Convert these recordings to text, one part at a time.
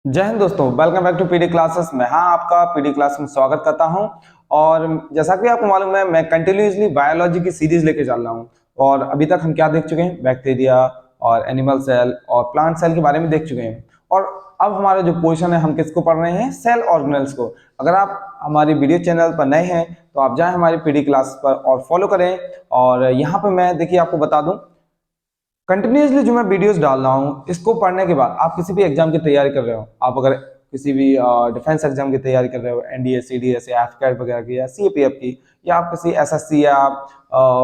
जय हिंद दोस्तों, welcome back to PD classes. मैं आपका पीडी क्लास में स्वागत करता हूं। और जैसा कि आपको मालूम है, मैं कंटिन्यूसली बायोलॉजी की सीरीज लेके चल रहा हूं। और अभी तक हम क्या देख चुके हैं? बैक्टीरिया और एनिमल सेल और प्लांट सेल के बारे में देख चुके हैं। और अब हमारा जो पोर्शन है, हम किसको पढ़ रहे हैं? सेल ऑर्गेनेल्स को। अगर आप हमारी वीडियो चैनल पर नए हैं तो आप जाएं हमारी पीडी क्लास पर और फॉलो करें। और यहाँ पे मैं देखिए आपको बता दूं, कंटिन्यूसली जो मैं वीडियोस डाल रहा हूँ, इसको पढ़ने के बाद आप किसी भी एग्जाम की तैयारी कर रहे हो, आप अगर किसी भी डिफेंस एग्जाम की तैयारी कर रहे हो, एनडीए सीडीएस या एफकेट वगैरह की या सीएपीएफ की, या आप किसी एसएससी या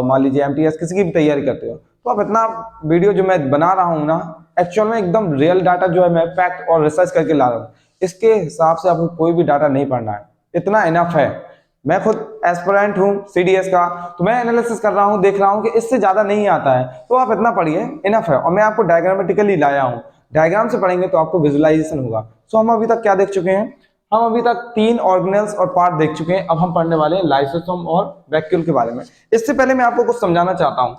मान लीजिए एमटीएस किसी की भी तैयारी करते हो, तो आप इतना वीडियो जो मैं बना रहा हूँ ना, एक्चुअल में एकदम रियल डाटा जो है मैं फैक्ट और रिसर्च करके ला रहा हूँ। इसके हिसाब से आपको कोई भी डाटा नहीं पढ़ना है, इतना इनफ है। मैं खुद एस्पिरेंट हूँ सीडीएस का, तो मैं एनालिसिस कर रहा हूँ, देख रहा हूँ कि इससे ज्यादा नहीं आता है, तो आप इतना पढ़िए, इनफ है। और मैं आपको डायग्रामेटिकली लाया हूँ, डायग्राम से पढ़ेंगे तो आपको विजुअलाइजेशन होगा। सो हम अभी तक क्या देख चुके हैं? हम अभी तक 3 ऑर्गेनेल्स और पार्ट देख चुके हैं। अब हम पढ़ने वाले हैं लाइसोसोम और वैक्यूल के बारे में। इससे पहले मैं आपको कुछ समझाना चाहता हूँ।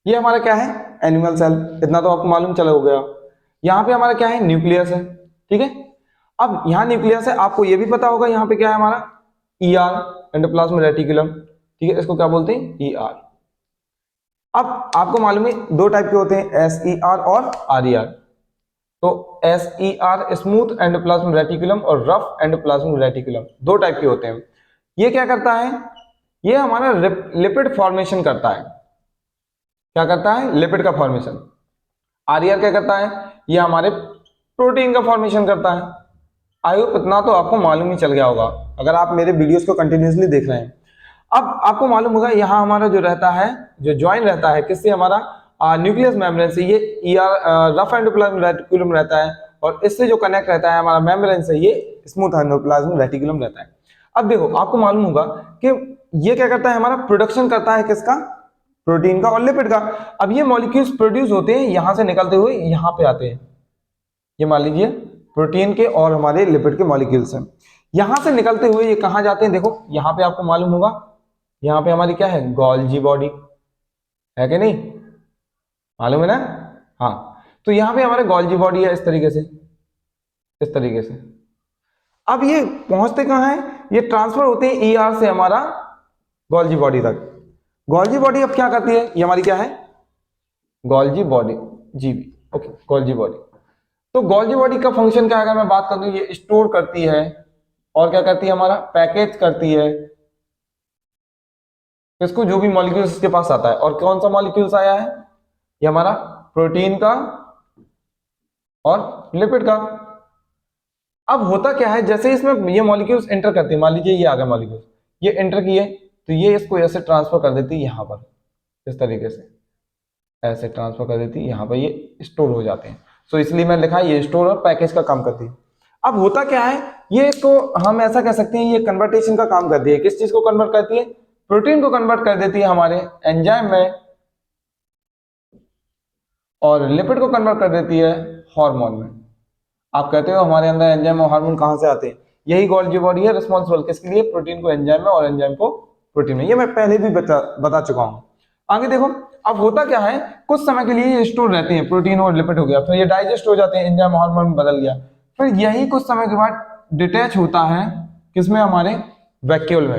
ये हमारा क्या है? एनिमल सेल, इतना तो आपको मालूम चला हो गया। यहाँ पे हमारा क्या है? न्यूक्लियस है, ठीक है। अब यहाँ न्यूक्लियस है, आपको ये भी पता होगा यहाँ पे क्या है हमारा? ईआर, एंडोप्लाज्म रेटिकुलम, ठीक है। इसको क्या बोलते हैं? ईआर। अब आपको मालूम है दो टाइप के होते हैं, एस ई आर और आर ई आर। तो S E R smooth endoplasm reticulum और रफ एंडोप्लाज्म रेटिकुलम, दो टाइप के होते हैं। ये क्या करता है? ये हमारा लिपिड फॉर्मेशन करता है। क्या करता है? लिपिड का फॉर्मेशन। आरईआर क्या करता है? ये हमारे प्रोटीन का फॉर्मेशन करता है। आई होप इतना तो आपको मालूम ही चल गया होगा, अगर आप मेरे वीडियोस को कंटिन्यूसली देख रहे हैं। अब आपको मालूम होगा यहाँ हमारा जो रहता है, जो ज्वाइन रहता है किससे? हमारा न्यूक्लियस मेम्ब्रेन से। ये ईआर रफ एंडोप्लाज्म रेटिकुलम रहता है, और इससे जो कनेक्ट रहता है हमारा मेम्ब्रेन से, ये स्मूथ एंडोप्लाज्म रेटिकुलम रहता है। अब देखो, आपको मालूम होगा कि ये क्या करता है? हमारा प्रोडक्शन करता है किसका? प्रोटीन का और लिपिड का। अब ये मॉलिक्यूल्स प्रोड्यूस होते हैं, यहां से निकलते हुए यहां पे आते हैं। ये मान लीजिए प्रोटीन के और हमारे लिपिड के मॉलिक्यूल्स हैं, यहां से निकलते हुए ये कहां जाते हैं? देखो यहां पे आपको मालूम होगा, यहाँ पे हमारी क्या है? गोल्जी बॉडी है कि नहीं? मालूम है ना? हाँ। तो यहाँ पे हमारे गोल्जी बॉडी है, इस तरीके से, इस तरीके से। अब ये पहुंचते कहाँ है? ये ट्रांसफर होते हैं ईआर से हमारा गोल्जी बॉडी तक। गोल्जी बॉडी अब क्या करती है? ये हमारी क्या है? Golgi body, GB, okay, Golgi body. तो गोल्जी बॉडी का फंक्शन क्या है? अगर मैं बात करूं, ये स्टोर करती है, और क्या करती है? हमारा पैकेज करती है इसको, जो भी मॉलिक्यूल्स इसके पास आता है। और कौन सा मॉलिक्यूल्स आया है? ये हमारा प्रोटीन का और लिपिड का। अब होता क्या है, जैसे इसमें ये मॉलिक्यूल्स एंटर करती है, मान लीजिए ये आ गए मॉलिक्यूल्स, ये एंटर किए, तो ये इसको ऐसे ट्रांसफर कर देती है यहाँ पर, इस तरीके से ऐसे ट्रांसफर कर देती है यहाँ पर, ये स्टोर हो जाते हैं। सो इसलिए मैंने लिखा है ये स्टोर और पैकेज का काम करती है। अब होता क्या है, ये इसको हम ऐसा कह सकते हैं, ये कन्वर्टेशन का काम करती है। किस चीज को कन्वर्ट करती है? प्रोटीन को कन्वर्ट कर देती है हमारे एंजाइम में, और लिपिड को कन्वर्ट कर देती है हार्मोन में। आप कहते हो हमारे अंदर एंजाइम और हार्मोन कहां से आते हैं? यही गोल्जी बॉडी है रिस्पॉन्सिबल किसके लिए? प्रोटीन को एंजाइम में और एंजाइम को प्रोटीन में। ये मैं पहले भी बता चुका हूं। आगे देखो, अब होता क्या है, कुछ समय के लिए ये स्टोर रहते हैं, प्रोटीन और लिपिड हो गया, फिर ये डाइजेस्ट हो जाते हैं, एंजाइम हार्मोन में बदल गया, फिर यही कुछ समय के बाद डिटैच होता है किसमें? हमारे वैक्यूल में।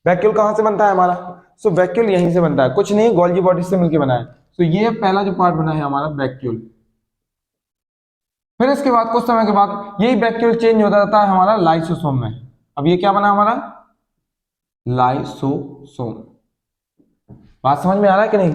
वैक्यूल कहां से बनता है हमारा? सो वैक्यूल यहीं से बनता है, कुछ नहीं, गोल्जी बॉडी से मिलकर बना है। सो ये पहला जो पार्ट बना है हमारा वैक्यूल। फिर इसके बाद कुछ समय के बाद यही वैक्यूल चेंज होता जाता है हमारा लाइसोसोम में। अब ये क्या बना हमारा? लाइसोसोम। बात समझ में आ रहा है कि नहीं?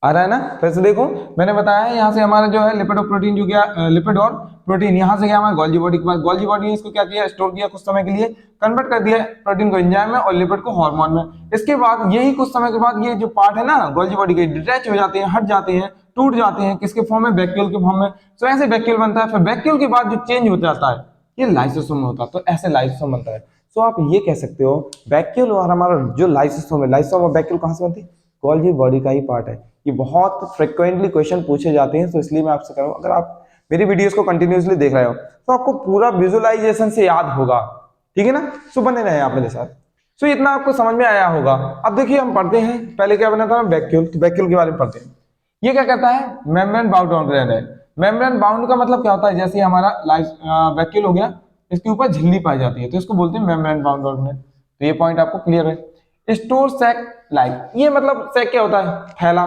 आ रहा है ना? फिर से देखो, मैंने बताया है यहाँ से हमारा जो है लिपिड और प्रोटीन जो गया, लिपिड और प्रोटीन यहाँ से गया हमारा गोल्जी बॉडी के पास। गोल्जी बॉडी ने इसको क्या किया? स्टोर किया, कुछ समय के लिए कन्वर्ट कर दिया प्रोटीन को एंजाइम में और लिपिड को हार्मोन में। इसके बाद यही कुछ समय के बाद ये जो पार्ट है ना गोल्जी बॉडी के, डिटैच हो जाते हैं, हट जाते हैं, टूट जाते हैं, किसके फॉर्म में? वैक्यूल के फॉर्म में। तो ऐसे वैक्यूल बनता है, फिर वैक्यूल के बाद जो चेंज हो जाता है ये लाइसोसोम में होता है, तो ऐसे लाइसोसोम बनता है। तो आप ये कह सकते हो वैक्यूल और हमारा जो लाइसोसोम है, लाइसोसोम और वैक्यूल कहां से बनती है? गोल्जी बॉडी का ही पार्ट है। ये बहुत फ्रिक्वेंटली क्वेश्चन पूछे जाते हैं, तो इसलिए मैं आपसे कह रहा हूं, अगर आप मेरी वीडियोस को कंटिन्यूसली देख रहे हो तो आपको पूरा विजुअलाइजेशन से याद होगा, ठीक है ना? सो बने रहे आप मेरे साथ। सो इतना आपको समझ में आया होगा। अब देखिए हम पढ़ते हैं, पहले क्या बना था? वैक्यूल। तो वैक्यूल के बारे में पढ़ते हैं। ये क्या करता है? मेम्ब्रेन बाउंड ऑर्गेनेल है। मेम्ब्रेन बाउंड का मतलब क्या होता है, जैसे हमारा वैक्यूल हो गया, इसके ऊपर झिल्ली पाई जाती है तो इसको बोलते हैं मेम्ब्रेन बाउंड ऑर्गेनेल। तो ये पॉइंट आपको क्लियर है। स्टोर सैक लाइक, ये मतलब सैक क्या होता है, थैला,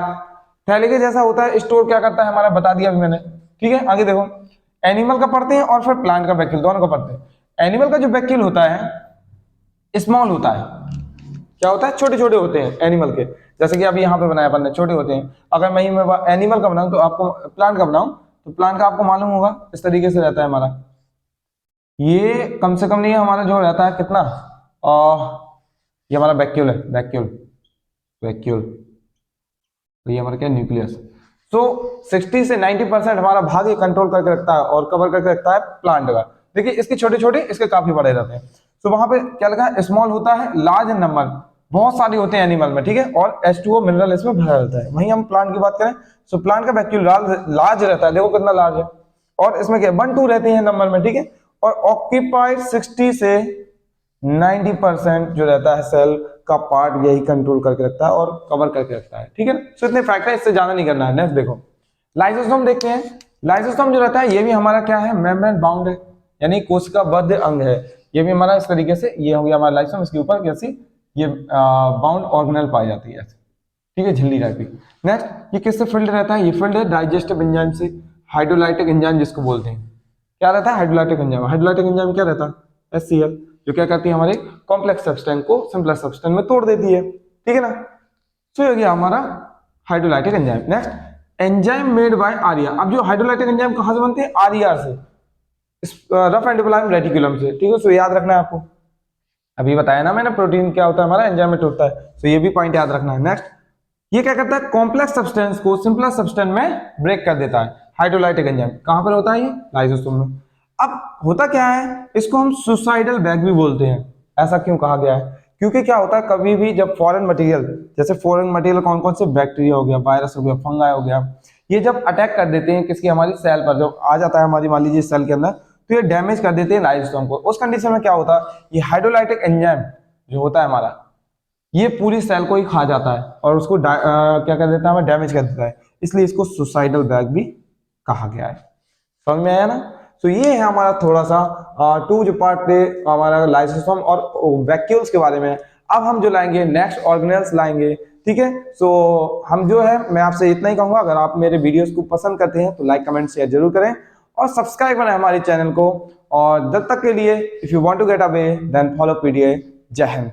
थैले के जैसा होता है। स्टोर क्या करता है हमारा, बता दिया अभी मैंने, ठीक है। आगे देखो, एनिमल का पढ़ते हैं और फिर प्लांट का वैक्यूल, दोनों का पढ़ते हैं। एनिमल का जो वैक्यूल होता है स्मॉल होता है, क्या होता है, छोटे छोटे होते हैं एनिमल के, जैसे कि अभी यहाँ पे बनाया अपन ने, छोटे होते हैं। अगर मैं एनिमल का बनाऊं तो आपको प्लांट का बनाऊं तो प्लांट का आपको मालूम होगा इस तरीके से रहता है हमारा। ये कम से कम नहीं है हमारा जो रहता है कितना, ये हमारा वैक्यूल है, वैक्यूल वैक्यूल, तो ये हमारा क्या, न्यूक्लियस। तो 60 से 90% हमारा भाग ये कंट्रोल करके रखता है और कवर करके रखता है प्लांट का। देखिए इसके छोटे छोटे, इसके काफी बड़े रहते हैं। तो वहां पे क्या लिखा है, स्मॉल होता है, लार्ज नंबर, बहुत सारे होते हैं एनिमल में, ठीक है, और H2O मिनरल इसमें भरा रहता है। वहीं हम प्लांट की बात करें तो प्लांट का वैक्यूल लार्ज रहता है, देखो कितना लार्ज है, और इसमें क्या 1 2 रहते हैं नंबर में, ठीक है, और ऑक्यूपाइड 60 से 90% जो रहता है सेल का पार्ट यही कंट्रोल करके रखता है और कवर करके रखता है, ठीक है। सो इतने फैक्ट है, इससे ज्यादा नहीं करना है। नेक्स्ट देखो, लाइसोसोम देखते हैं। लाइसोसोम जो रहता है ये भी हमारा क्या है, मेम्ब्रेन बाउंड है, यानी कोशिकाबद्ध अंग है। ये भी हमारा इस तरीके से, ये हो गया हमारा लाइसोसोम, इसके ऊपर कैसी ये बाउंड ऑर्गेनेल पाई जाती है, ठीक है, झिल्ली टाइप की। नेक्स्ट, ये किससे फिल्ड रहता है, ये फिल्ड है डाइजेस्टिव एंजाइम से, हाइड्रोलाइटिक एंजाइम जिसको बोलते हैं। क्या रहता है, हाइड्रोलाइटिक एंजाइम। हाइड्रोलाइटिक एंजाइम क्या रहता है, HCl, जो क्या करती है हमारे कॉम्प्लेक्स सब्सटेंस को सिंपल सब्सटेंस में तोड़ देती है, ठीक है ना। तो ये हो गया हमारा hydrolytic enzyme. Next, enzyme made by आरिया। अब जो हाइड्रोलाइटिक एंजाइम कहां से बनते हैं, आरईआर से, रफ एंडोप्लाज्म रेटिकुलम से, ठीक है। सो याद रखना है आपको, अभी बताया ना मैंने प्रोटीन क्या होता है हमारा, एंजाइम में टूटता है, तो ये भी पॉइंट याद रखना है। नेक्स्ट, ये क्या करता है, कॉम्प्लेक्स सब्सटेंस को सिंपल सब्सटेंस में ब्रेक कर देता है। हाइड्रोलाइटिक एंजाइम कहां पर होता है, ये लाइसोसोम में। अब होता क्या है, इसको हम सुसाइडल बैग भी बोलते हैं। ऐसा क्यों कहा गया है, क्योंकि क्या होता है, कभी भी जब फॉरेन मटेरियल, जैसे फॉरेन मटेरियल कौन कौन से, बैक्टीरिया हो गया, वायरस हो गया, फंगाई हो गया, ये जब अटैक कर देते हैं किसकी, हमारी सेल पर, जब आ जाता है हमारी, मान लीजिए सेल के अंदर, तो ये डैमेज कर देते हैं लाइसोसोम को। उस कंडीशन में क्या होता है, ये हाइड्रोलाइटिक एंजाइम जो होता है हमारा, ये पूरी सेल को ही खा जाता है और उसको क्या कर देता है, हमें डैमेज कर देता है, इसलिए इसको सुसाइडल बैग भी कहा गया है। समझ में आया ना। तो ये है हमारा थोड़ा सा 2 जो पार्ट थे हमारा लाइसोसोम और वैक्यूल्स के बारे में। अब हम जो लाएंगे नेक्स्ट ऑर्गेनेल्स लाएंगे, ठीक है। सो हम जो है, मैं आपसे इतना ही कहूंगा, अगर आप मेरे वीडियोस को पसंद करते हैं तो लाइक कमेंट शेयर जरूर करें और सब्सक्राइब करें हमारे चैनल को। और जब तक के लिए, if you want to get away then follow PDA। जय हिंद।